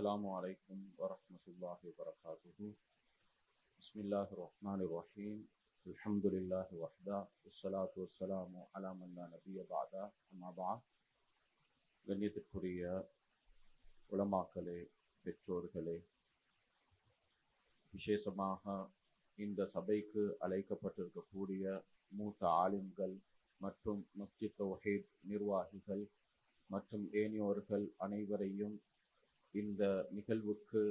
السلام عليكم ورحمة الله وبركاته. بسم الله الرحمن الرحيم. الحمد لله وحده والصلاة والسلام على من لا نبي بعده. أما بعد. கண்ணியத்திற்குரிய உலமாக்களே, பெற்றோர்களே, விசேஷமாக இந்த சபைக்கு அழைக்கப்பட்டிருக்கக்கூடிய மூத்த ஆலிம்கள் மற்றும் மஸ்ஜித் தௌஹீத் நிர்வாகிகள் மற்றும் ஏனையோர்கள் அனைவரையும் இந்த நிகழ்வுக்கு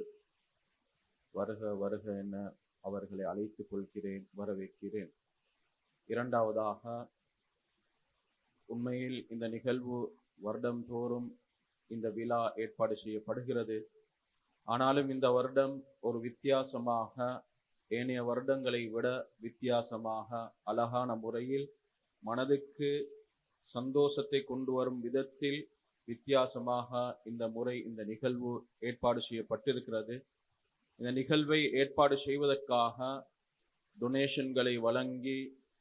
வருக வருக என அவர்களை அழைத்துக் கொள்கிறேன், வரவேற்கிறேன். இரண்டாவதாக, உண்மையில் இந்த நிகழ்வு வருடந்தோறும் இந்த விழா ஏற்பாடு செய்யப்படுகிறது. ஆனாலும் இந்த வருடம் ஒரு வித்தியாசமாக, ஏனைய வருடங்களை விட வித்தியாசமாக, அழகான முறையில் மனதுக்கு சந்தோஷத்தை கொண்டு வரும் விதத்தில் வித்தியாசமாக இந்த முறை இந்த நிகழ்வு ஏற்பாடு செய்யப்பட்டிருக்கிறது. இந்த நிகழ்வை ஏற்பாடு செய்வதற்காக டொனேஷன்களை வழங்கி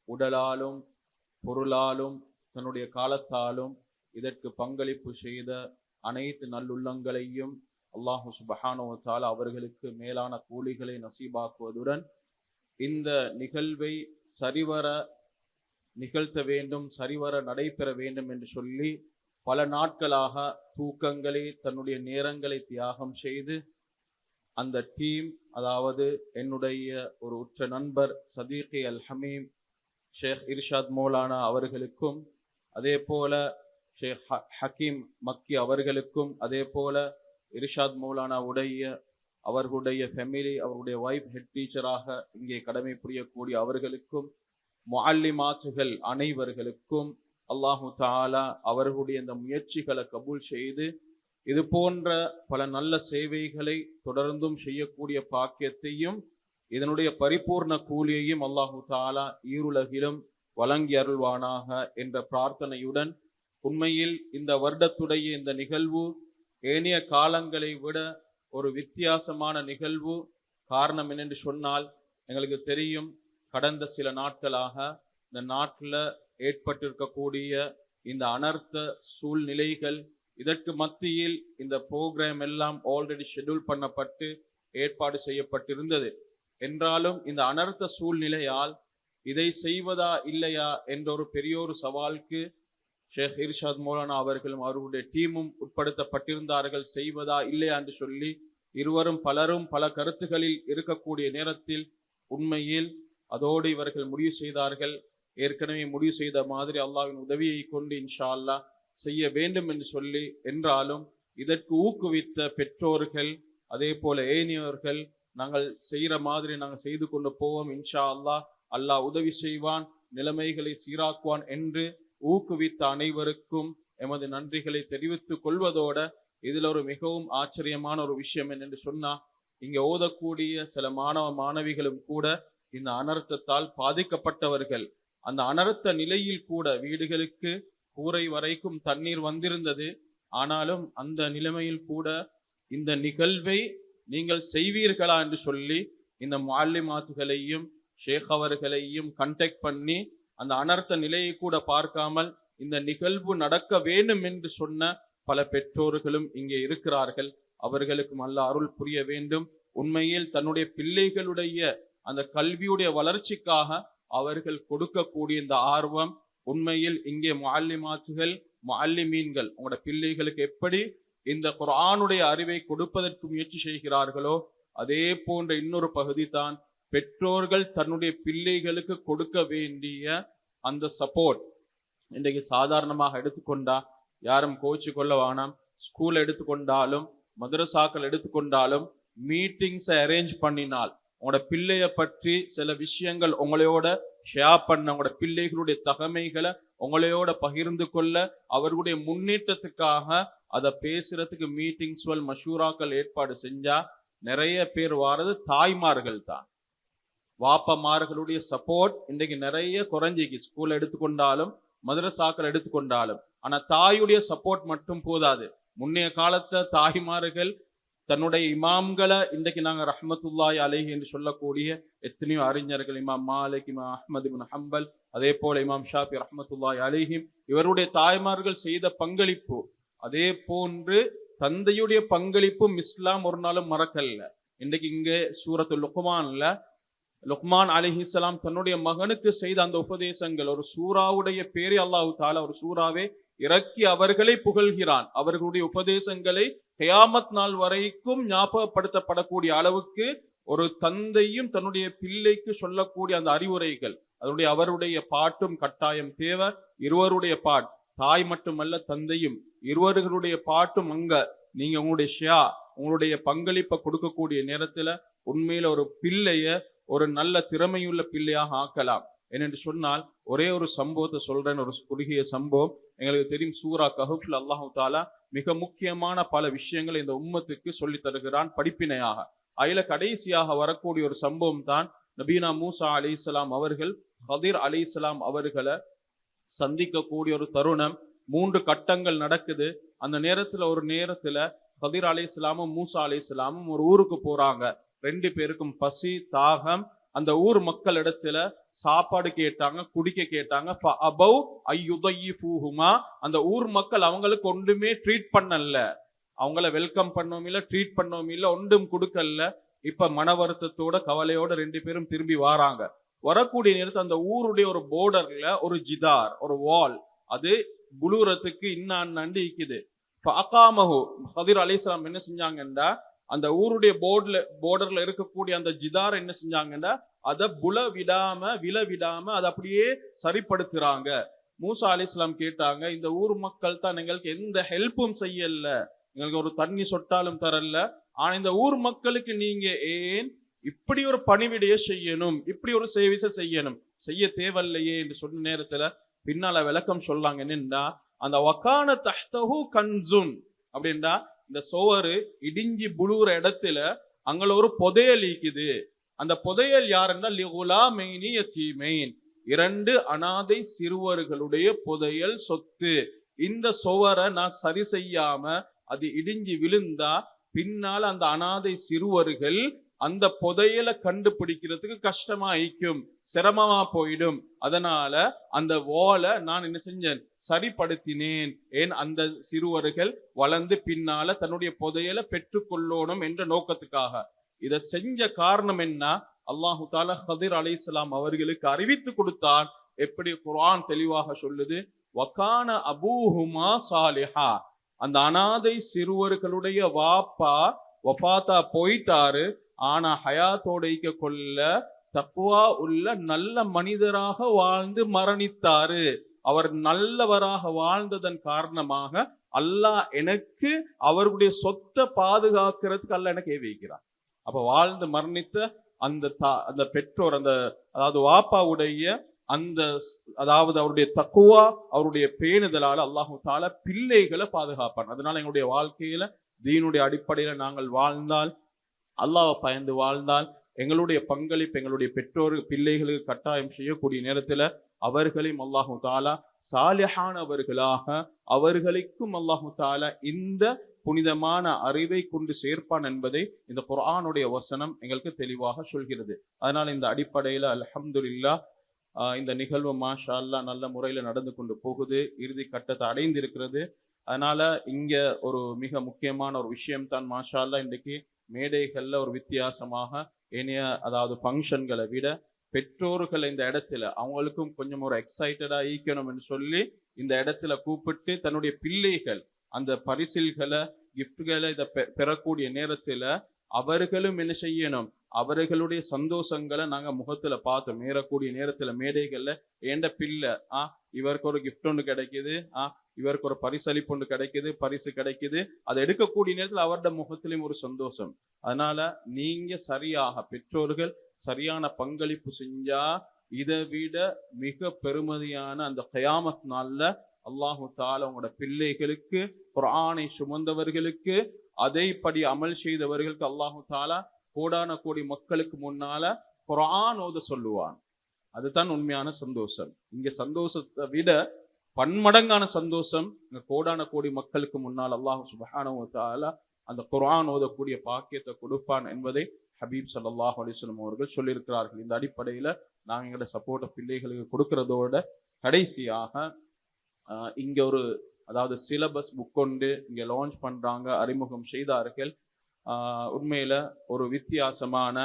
உடலாலும் பொருளாலும் தன்னுடைய காலத்தாலும் இதற்கு பங்களிப்பு செய்த அனைத்து நல்லுள்ளங்களையும் அல்லாஹு சுப்ஹானஹு வ தஆலா அவர்களுக்கு மேலான கூலிகளை நசீபாக்குவதுடன் இந்த நிகழ்வை சரிவர நிகழ்த்த வேண்டும், சரிவர நடைபெற வேண்டும் என்று சொல்லி பல நாட்களாக தூக்கங்களை, தன்னுடைய நேரங்களை தியாகம் செய்து அந்த டீம், அதாவது என்னுடைய ஒரு உற்ற நண்பர் சதீகி அல் ஹமீம் ஷேக் இர்ஷாத் மௌலானா அவர்களுக்கும், அதே போல ஷேக் ஹக்கீம் மக்கி அவர்களுக்கும், அதே போல இர்ஷாத் மௌலானா அவர்களுடைய ஃபேமிலி, அவருடைய வைஃப் ஹெட் டீச்சராக இங்கே கடமை புரியக்கூடிய அவர்களுக்கும், முஅல்லிமாத்துகள் அனைவர்களுக்கும் அல்லாஹு தஆலா அவர்களுடைய இந்த முயற்சிகளை கபூல் செய்து இது போன்ற பல நல்ல சேவைகளை தொடர்ந்தும் செய்யக்கூடிய பாக்கியத்தையும் இதனுடைய பரிபூர்ண கூலியையும் அல்லாஹு தஆலா ஈருலகிலும் வழங்கி அருள்வானாக என்ற பிரார்த்தனையுடன், உண்மையில் இந்த வருடத்துடைய இந்த நிகழ்வு ஏனைய காலங்களை விட ஒரு வித்தியாசமான நிகழ்வு. காரணம் என்னென்று சொன்னால், எங்களுக்கு தெரியும், கடந்த சில நாட்களாக இந்த நாட்டில் ஏற்பட்டிருக்கக்கூடிய இந்த அனர்த்த சூழ்நிலைகள், இதற்கு மத்தியில் இந்த ப்ரோக்ராம் எல்லாம் ஆல்ரெடி ஷெட்யூல் பண்ணப்பட்டு ஏற்பாடு செய்யப்பட்டிருந்தது. என்றாலும் இந்த அனர்த்த சூழ்நிலையால் இதை செய்வதா இல்லையா என்ற ஒரு பெரியோரு சவாலுக்கு ஷேக் இர்ஷாத் மௌலானா அவர்களும் அவர்களுடைய டீமும் உட்படுத்தப்பட்டிருந்தார்கள். செய்வதா இல்லையா என்று சொல்லி இருவரும் பலரும் பல கருத்துகளில் இருக்கக்கூடிய நேரத்தில் உண்மையில் அதோடு இவர்கள் முடிவு செய்தார்கள். ஏற்கனவே முடிவு செய்த மாதிரி அல்லாஹ்வின் உதவியை கொண்டு இன்ஷா அல்லாஹ் செய்ய வேண்டும் என்று சொல்லி, என்றாலும் இதற்கு ஊக்குவித்த பெற்றோர்கள், அதே போல ஏனையவர்கள், நாங்கள் செய்கிற மாதிரி நாங்கள் செய்து கொண்டு போவோம், இன்ஷா அல்லாஹ் அல்லாஹ் உதவி செய்வான், நிலைமைகளை சீராக்குவான் என்று ஊக்குவித்த அனைவருக்கும் எமது நன்றிகளை தெரிவித்துக் கொள்வதோட, இதில் ஒரு மிகவும் ஆச்சரியமான ஒரு விஷயம் என்னென்று சொன்னா, இங்க ஓதக்கூடிய சில மாணவ மாணவிகளும் கூட இந்த அனர்த்தத்தால் பாதிக்கப்பட்டவர்கள். அந்த அனர்த்த நிலையில் கூட வீடுகளுக்கு கூரை வரைக்கும் தண்ணீர் வந்திருந்தது. ஆனாலும் அந்த நிலைமையில் கூட இந்த நிகழ்வை நீங்கள் செய்வீர்களா என்று சொல்லி இந்த முஅல்லிமாத்துகளையும் ஷேக் அவர்களையும் கண்டெக்ட் பண்ணி அந்த அனர்த்த நிலையை கூட பார்க்காமல் இந்த நிகழ்வு நடக்க வேண்டும் என்று சொன்ன பல பெற்றோர்களும் இங்கே இருக்கிறார்கள். அவர்களுக்கும் அல்லாஹ் அருள் புரிய வேண்டும். உண்மையில் தன்னுடைய பிள்ளைகளுடைய அந்த கல்வியுடைய வளர்ச்சிக்காக அவர்கள் கொடுக்கக்கூடிய இந்த ஆர்வம், உண்மையில் இங்கே முஅல்லிமாத்துகள், முஅல்லிமீன்கள் உங்களோட பிள்ளைகளுக்கு எப்படி இந்த குர்ஆனுடைய அறிவை கொடுப்பதற்கு முயற்சி செய்கிறார்களோ, அதே போன்ற இன்னொரு பகுதி தான் பெற்றோர்கள் தன்னுடைய பிள்ளைகளுக்கு கொடுக்க வேண்டிய அந்த சப்போர்ட். இன்றைக்கு சாதாரணமாக எடுத்துக்கொண்டா யாரும் கோச்சு கொள்ள வேணாம். ஸ்கூல் எடுத்துக்கொண்டாலும் மதரசாக்கள் எடுத்துக்கொண்டாலும் மீட்டிங்ஸை அரேஞ்ச் பண்ணினால் உங்களோட பிள்ளைய பற்றி சில விஷயங்கள் உங்களையோட ஷேர் பண்ண, உங்களோட பிள்ளைகளுடைய தகமைகளை உங்களையோட பகிர்ந்து கொள்ள, அவர்களுடைய முன்னேற்றத்துக்காக அதை பேசுறதுக்கு மீட்டிங்ஸ் மஷூராக்கள் ஏற்பாடு செஞ்சா நிறைய பேர் வாரது தாய்மார்கள் தான். வாப்பமார்களுடைய சப்போர்ட் இன்றைக்கு நிறைய குறைஞ்சிக்கு. ஸ்கூல் எடுத்துக்கொண்டாலும் மதரசாக்கள் எடுத்துக்கொண்டாலும். ஆனா தாயுடைய சப்போர்ட் மட்டும் போதாது. முன்னைய காலத்தை தாய்மார்கள் தன்னுடைய இமாம்களை இன்றைக்கு நாங்கள் ரஹ்மத்துல்லாஹி அலைஹி என்று சொல்லக்கூடிய எத்தனையோ அறிஞர்கள், இமாம் மாலிக், இமாம் அஹ்மத் இப்னு ஹம்பல், அதே போல இமாம் ஷாஃபி ரஹ்மத்துல்லாஹி அலைஹிம், இவருடைய தாய்மார்கள் செய்த பங்களிப்பு, அதே போன்று தந்தையுடைய பங்களிப்பும் இஸ்லாம் ஒரு நாளும் மறக்கல்ல. இன்றைக்கு இங்கே சூரத்துல் லுக்மான்ல லுக்மான் அலைஹிஸ்ஸலாம் தன்னுடைய மகனுக்கு செய்த அந்த உபதேசங்கள், ஒரு சூராவுடைய பேரை அல்லாஹ் தஆலா ஒரு சூறாவே இறக்கி அவர்களை புகழ்கிறான். அவர்களுடைய உபதேசங்களை கியாமத் நாள் வரைக்கும் ஞாபகப்படுத்தப்படக்கூடிய அளவுக்கு ஒரு தந்தையும் தன்னுடைய பிள்ளைக்கு சொல்லக்கூடிய அந்த அறிவுரைகள், அவருடைய பாட்டும் கட்டாயம் தேவை. இருவருடைய பாட், தாய் மட்டுமல்ல தந்தையும், இருவர்களுடைய பாட்டும் அங்க நீங்க உங்களுடைய பங்களிப்பை கொடுக்கக்கூடிய நேரத்துல உண்மையில ஒரு பிள்ளைய ஒரு நல்ல திறமையுள்ள பிள்ளையாக ஆக்கலாம். ஏனென்று சொன்னால் ஒரே ஒரு சம்பவத்தை சொல்றேன், ஒரு குறுகிய சம்பவம். எங்களுக்கு தெரியும், சூரா கஹஃப்ல அல்லாஹ் தஆலா மிக முக்கியமான பல விஷயங்களை இந்த உம்மத்துக்கு சொல்லி தருகிறான் படிப்பினையாக. அதுல கடைசியாக வரக்கூடிய ஒரு சம்பவம் தான் நபீனா மூசா அலைஹிஸ்ஸலாம் அவர்கள் ஹதிர் அலைஹிஸ்ஸலாம் அவர்களை சந்திக்கக்கூடிய ஒரு தருணம். 3 கட்டங்கள் நடக்குது. அந்த நேரத்துல ஹதிர் அலைஹிஸ்ஸலாமும் மூசா அலைஹிஸ்ஸலாமும் ஒரு ஊருக்கு போறாங்க. 2 பேருக்கும் பசி தாகம். அந்த ஊர் மக்கள் இடத்துல சாப்பாடு கேட்டாங்க, குடிக்க கேட்டாங்க. அந்த ஊர் மக்கள் அவங்களுக்கு ஒன்றுமே ட்ரீட் பண்ணல, அவங்கள வெல்கம் பண்ணவும் இல்லை, ட்ரீட் பண்ணவும் இல்லை, ஒன்றும் கொடுக்கல. இப்ப மன வருத்தத்தோட கவலையோட 2 பேரும் திரும்பி வாராங்க. வரக்கூடிய நேரத்தில் அந்த ஊருடைய ஒரு போர்டர்ல ஒரு ஜிதார், ஒரு வால், அது புலூரத்துக்கு இன்னாண்டு இருக்குது. ஹதிர் அலைஹிஸ்ஸலாம் என்ன செஞ்சாங்கன்னா, அந்த ஊருடைய போர்டர்ல இருக்கக்கூடிய அந்த ஜிதார் என்ன செஞ்சாங்கன்னா, அதை விழ விடாம அதை அப்படியே சரிப்படுத்துறாங்க. மூசா அலைஹிஸ்ஸலாம் கேட்டாங்க, இந்த ஊர் மக்கள் தான் எங்களுக்கு எந்த ஹெல்ப்பும் செய்யல, எங்களுக்கு ஒரு தண்ணி சொட்டாலும் தரல, ஆனா இந்த ஊர் மக்களுக்கு நீங்க ஏன் இப்படி ஒரு பணிவிடைய செய்யணும், இப்படி ஒரு சேவிச செய்ய தேவையில்லையே என்று சொன்ன நேரத்துல பின்னால விளக்கம் சொல்லாங்க. என்னன்னா, அந்த வக்கான தஹ்தஹு கன்சுன் அப்படின்னா, இந்த சோறு இடிஞ்சி புழுற இடத்துல அங்க ஒரு புதையல் இருக்குது. அந்த புதையல் யாருன்னா லிகுலாமைனி யதீமைன், 2 அனாதை சிறுவர்களுடைய புதையல் சொத்து. இந்த சுவரை நான் சரி செய்யாம அது இடிஞ்சி விழுந்தா பின்னால அந்த அனாதை சிறுவர்கள் அந்த புதையலை கண்டுபிடிக்கிறதுக்கு கஷ்டமா ஆயிக்கும், சிரமமா போயிடும். அதனால அந்த வாளை நான் என்ன செஞ்சேன், சரிப்படுத்தினேன். ஏன் அந்த சிறுவர்கள் வளர்ந்து பின்னால தன்னுடைய புதையலை பெற்றுக்கொள்ளணும் என்ற நோக்கத்துக்காக. இதை செஞ்ச காரணம் என்ன, அல்லாஹு தஆலா ஹதிர் அலைஹிஸ்ஸலாம் அவர்களுக்கு அறிவித்து கொடுத்தான். எப்படி குர்ஆன் தெளிவாக சொல்லுது, வகான அபூஹுமா சாலிஹா, அந்த அனாதை சிறுவர்களுடைய வாப்பா வஃபாத்தா போயிட்டாரு, ஆனா ஹயாத்தோட கொள்ள தக்வா உள்ள நல்ல மனிதராக வாழ்ந்து மரணித்தாரு. அவர் நல்லவராக வாழ்ந்ததன் காரணமாக அல்லாஹ் எனக்கு அவருடைய சொத்தை பாதுகாக்கிறதுக்கு அல்லாஹ் எனக்கு ஏவிக்கிறார். அப்ப வாழ்ந்து மரணித்த அந்த பெற்றோர், அதாவது வாப்பாவுடைய அவருடைய தக்குவா, அவருடைய பேணுதலால அல்லாஹு தஆலா பிள்ளைகளை பாதுகாப்பான். அதனால எங்களுடைய வாழ்க்கையில தீனுடைய அடிப்படையில நாங்கள் வாழ்ந்தால், அல்லாஹ்வை பயந்து வாழ்ந்தால், எங்களுடைய பங்களிப்பு எங்களுடைய பெற்றோர் பிள்ளைகளுக்கு கட்டாயம் செய்யக்கூடிய நேரத்துல அவர்களையும் அல்லாஹு தஆலா சாலிஹானவர்களாக, அவர்களுக்கும் அல்லாஹு தஆலா இந்த புனிதமான அறிவை கொண்டு சேர்ப்பான் என்பதை இந்த குர்ஆனுடைய வசனம் எங்களுக்கு தெளிவாக சொல்கிறது. அதனால இந்த அடிப்படையில அல்ஹம்துலில்லாஹ் இந்த நிகழ்வு மாஷா அல்லாஹ் நல்ல முறையில நடந்து கொண்டு போகுது, இறுதி கட்டத்தை அடைந்திருக்கிறது. அதனால இங்க ஒரு மிக முக்கியமான ஒரு விஷயம் தான் மாஷா அல்லாஹ், இன்றைக்கு மேடைகள்ல ஒரு வித்தியாசமாக ஏனைய ஃபங்க்ஷன்களை விட பெற்றோர்கள் இந்த இடத்துல அவங்களுக்கும் கொஞ்சம் ஒரு எக்ஸைட்டடா ஈக்கணும் என்று சொல்லி இந்த இடத்துல கூப்பிட்டு தன்னுடைய பிள்ளைகள் அந்த பரிசில்களை கிஃப்ட்களை இதை பெறக்கூடிய நேரத்துல அவர்களும் என்ன செய்யணும், அவர்களுடைய சந்தோஷங்களை நாங்க முகத்துல பார்த்தோம். ஏறக்கூடிய நேரத்துல மேடைகள்ல ஏண்ட பிள்ளை இவருக்கு ஒரு கிஃப்ட் ஒன்று கிடைக்குது, இவருக்கு ஒரு பரிசளிப்பு ஒன்று கிடைக்குது, பரிசு கிடைக்குது, அதை எடுக்கக்கூடிய நேரத்தில் அவருடைய முகத்திலையும் ஒரு சந்தோஷம். அதனால நீங்க சரியாக பெற்றோர்கள் சரியான பங்களிப்பு செஞ்சா இதை விட மிக பெருமதியான அந்த கியாமத் நாள்ல அல்லாஹு தஆலா உங்களோட பிள்ளைகளுக்கு, குர்ஆனை சுமந்தவர்களுக்கு, அதைப்படி அமல் செய்தவர்களுக்கு அல்லாஹு தஆலா கோடான கோடி மக்களுக்கு முன்னால குர்ஆன் ஓத சொல்லுவான். அதுதான் உண்மையான சந்தோஷம். இங்க சந்தோஷத்தை விட பன்மடங்கான சந்தோஷம் இங்க கோடான கோடி மக்களுக்கு முன்னால் அல்லாஹ் சுப்ஹானஹு வ தஆலா அந்த குர்ஆன் ஓதக்கூடிய பாக்கியத்தை கொடுப்பான் என்பதை ஹபீப் ஸல்லல்லாஹு அலைஹி வஸல்லம் அவர்கள் சொல்லியிருக்கிறார்கள். இந்த அடிப்படையில நாங்கள் எங்களோட சப்போர்ட்டை பிள்ளைகளுக்கு கொடுக்கறதோட கடைசியாக இங்க ஒரு அதாவது சிலபஸ் புக் கொண்டு இங்கே லான்ச் பண்றாங்க, அறிமுகம் செய்தார்கள். உண்மையில ஒரு வித்தியாசமான,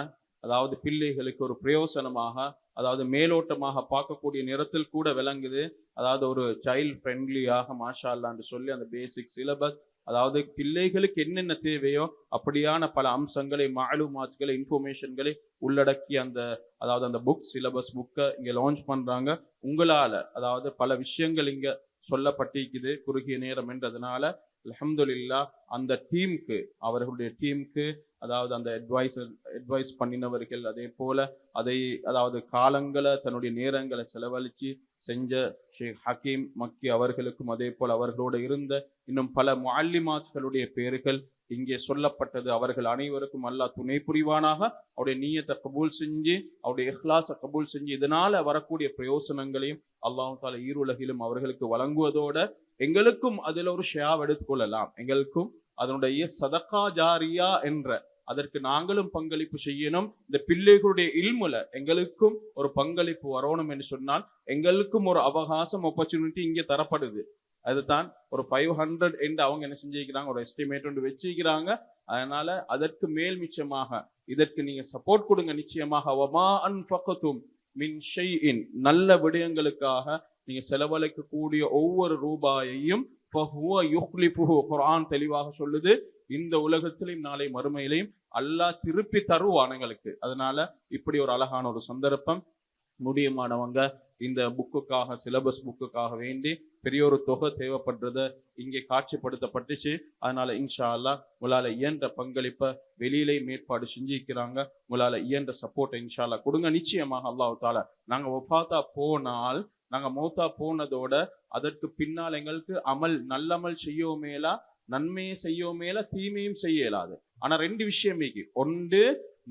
அதாவது பிள்ளைகளுக்கு ஒரு பிரயோசனமாக, அதாவது மேலோட்டமாக பார்க்கக்கூடிய நேரத்தில் கூட விளங்குது. அதாவது ஒரு சைல்ட் ஃப்ரெண்ட்லியாக மாஷா அல்லான்னு சொல்லி அந்த பேசிக் சிலபஸ், அதாவது பிள்ளைகளுக்கு என்னென்ன தேவையோ அப்படியான பல அம்சங்களை, மாலுமாட்களை, இன்ஃபர்மேஷன்களை உள்ளடக்கி அதாவது அந்த புக் சிலபஸ் புக்கை இங்கே லான்ச் பண்றாங்க. உங்களால அதாவது பல விஷயங்கள் இங்க சொல்லப்பட்டிருக்குது குறுகிய நேரம் என்றதுனால அல்ஹம்துலில்லாஹ் அந்த டீமுக்கு, அவர்களுடைய டீமுக்கு, அதாவது அந்த அட்வைஸ் பண்ணினவர்கள், அதே போல அதாவது காலங்களை தன்னுடைய நேரங்களை செலவழிச்சு செஞ்ச ஷேக் ஹக்கீம் மக்கி அவர்களுக்கும், அதே போல அவர்களோடு இருந்த இன்னும் பல முஅல்லிமாத்களுடைய பேர்கள் இங்கே சொல்லப்பட்டது. அவர்கள் அனைவருக்கும் அல்லாஹ் துணை புரிவானாக. அவருடைய நீயத்தை கபூல் செஞ்சு, அவருடைய இஹ்லாஸை கபூல் செஞ்சு, இதனால வரக்கூடிய பிரயோசனங்களையும் அல்லாஹ் தாலா ஈருலகிலும் அவர்களுக்கு வழங்குவதோட எங்களுக்கும் அதுல ஒரு ஷேவ் எடுத்துக்கொள்ளலாம். எங்களுக்கும் அதனுடைய சதகா ஜாரியா என்ற அதற்கு நாங்களும் பங்களிப்பு செய்யணும். இந்த பிள்ளைகளுடைய இல்முல எங்களுக்கும் ஒரு பங்களிப்பு வரணும் என்று சொன்னால் எங்களுக்கும் ஒரு அவகாசம், ஆப்பர்ச்சுனிட்டி இங்கே தரப்படுது. அதுதான் ஒரு 500 என்று அவங்க என்ன செஞ்சிருக்கிறாங்க, ஒரு எஸ்டிமேட் ஒன்று வச்சிருக்கிறாங்க. அதனால அதற்கு மேல் மிச்சமாக இதற்கு நீங்க சப்போர்ட் கொடுங்க. நிச்சயமாக வமா அன்ஃபக்தும் மின் ஷைஇன், நல்ல விடயங்களுக்காக நீங்க செலவழிக்கக்கூடிய ஒவ்வொரு ரூபாயையும் ஃபஹுவ யுக்லிஃபுஹு, குர்ஆன் தெளிவாக சொல்லுது, இந்த உலகத்திலையும் நாளை மறுமையிலையும் அல்லாஹ் திருப்பி தருவான் எங்களுக்கு. அதனால இப்படி ஒரு அழகான ஒரு சந்தர்ப்பம். முடியுமானவங்க இந்த புக்குக்காக, சிலபஸ் புக்குக்காக வேண்டி பெரிய ஒரு தொகை தேவைப்படுறத இங்கே காட்சிப்படுத்தப்பட்டுச்சு. அதனால இன்ஷா அல்லாஹ் உங்களால இயன்ற பங்களிப்பை வெளியிலே மேற்பாடு செஞ்சிருக்கிறாங்க. உங்களால இயன்ற சப்போர்ட்டை இன்ஷா அல்லாஹ் கொடுங்க. நிச்சயமாக அல்லாஹ் தாலா நாங்க வஃபாத்தா போனால், நாங்க மௌத்தா போனதோட அதற்கு பின்னால் எங்களுக்கு நல்லமல் செய்யோமேலா, நன்மையை செய்யோமேலா, தீமையும் செய்ய இயலாது. ஆனா 2 விஷயம் இருக்கு. ஒன்று,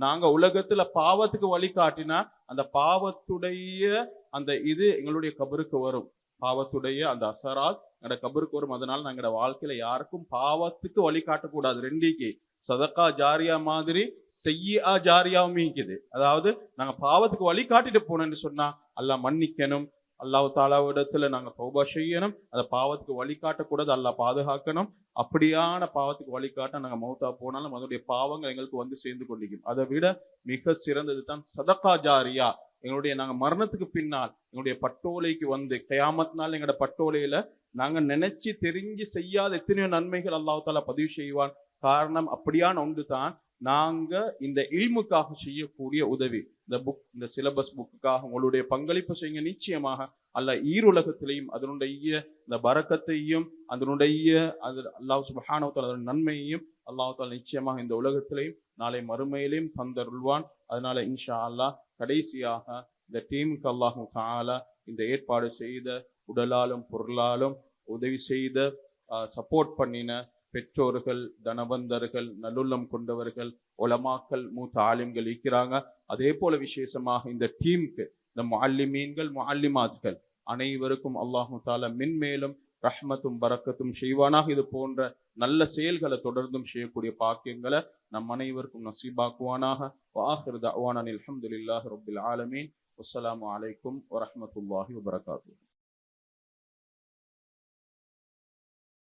நாங்க உலகத்துல பாவத்துக்கு வழிகாட்டினா அந்த பாவத்துடைய அந்த இது எங்களுடைய கபருக்கு வரும். பாவத்துடைய அந்த அசரால் எங்களோட கபருக்கு வரும். அதனால நாங்களோட வாழ்க்கையில யாருக்கும் பாவத்துக்கு வழிகாட்டக்கூடாது. 2க்கு சதகா ஜாரியா மாதிரி செய்யா ஜாரியாவும் இருக்குது. அதாவது நாங்க பாவத்துக்கு வழிகாட்டிட்டு போனோம்னு சொன்னா அல்லாஹ் மன்னிக்கணும், அல்லாஹ் தாலாவிடத்துல நாங்க தௌபா செய்யணும். அந்த பாவத்துக்கு வழிகாட்டக்கூடாது, அல்லாஹ் பாதுகாக்கணும். அப்படியான பாவத்துக்கு வழிகாட்ட நாங்க மௌத்தா போனாலும் அதனுடைய பாவங்கள் எங்களுக்கு வந்து சேர்ந்து கொண்டிருக்கும். அதை விட மிக சிறந்தது தான் சதகா ஜாரியா. நாங்க மரணத்துக்கு பின்னால் எங்களுடைய பட்டோலைக்கு வந்து கியாமத் நாள் எங்களோட பட்டோலையில நாங்க நினைச்சு தெரிஞ்சு செய்யாத எத்தனையோ நன்மைகள் அல்லாஹ் தாலா பதிவு செய்வான். காரணம் அப்படியான ஒன்று தான் நாங்க இந்த இல்முக்காக செய்யக்கூடிய உதவி. இந்த சிலபஸ் புக்குக்காக உங்களுடைய பங்களிப்பு செய்யுங்க. நிச்சயமாக அல்லாஹ் ஈருலகத்திலையும் அதனுடைய இந்த பரக்கத்தையும் அல்லாஹ் சுப்ஹானஹு வ தஆலா அதனுடைய நன்மையையும் அல்லாஹ் தாலா நிச்சயமாக இந்த உலகத்திலையும் நாளை மறுமையிலையும் தந்தருள்வான். அதனால இன்ஷா அல்லாஹ் கடைசியாக இந்த டீமுக்கு அல்லாஹ் தஆலா இந்த ஏற்பாடு செய்த, உடலாலும் பொருளாலும் உதவி செய்த, சப்போர்ட் பண்ணின பெற்றோர்கள், தனவந்தர்கள், நல்லுள்ளம் கொண்டவர்கள், உலமாக்கள், மூத்த ஆலிம்கள் இருக்கிறாங்க. அதே போல விசேஷமாக இந்த டீமுக்கு இந்த முஅல்லிமீன்கள், முஅல்லிமாத்கள் அனைவருக்கும் அல்லாஹு தஆலா மென்மேலும் ரஹ்மத்தும் பரக்கத்தும் செய்வானாக. இது போன்ற நல்ல செயல்களை தொடர்ந்தும் செய்யக்கூடிய பாக்கியங்களை நம் அனைவருக்கும் நசீபாக்குவானாக. வஆகிரு தஅவானா அல்ஹம்துலில்லாஹி ரப்பில் ஆலமீன். வஸ்ஸலாமு அலைக்கும் வரஹ்மத்துல்லாஹி வபரகாத்துஹு.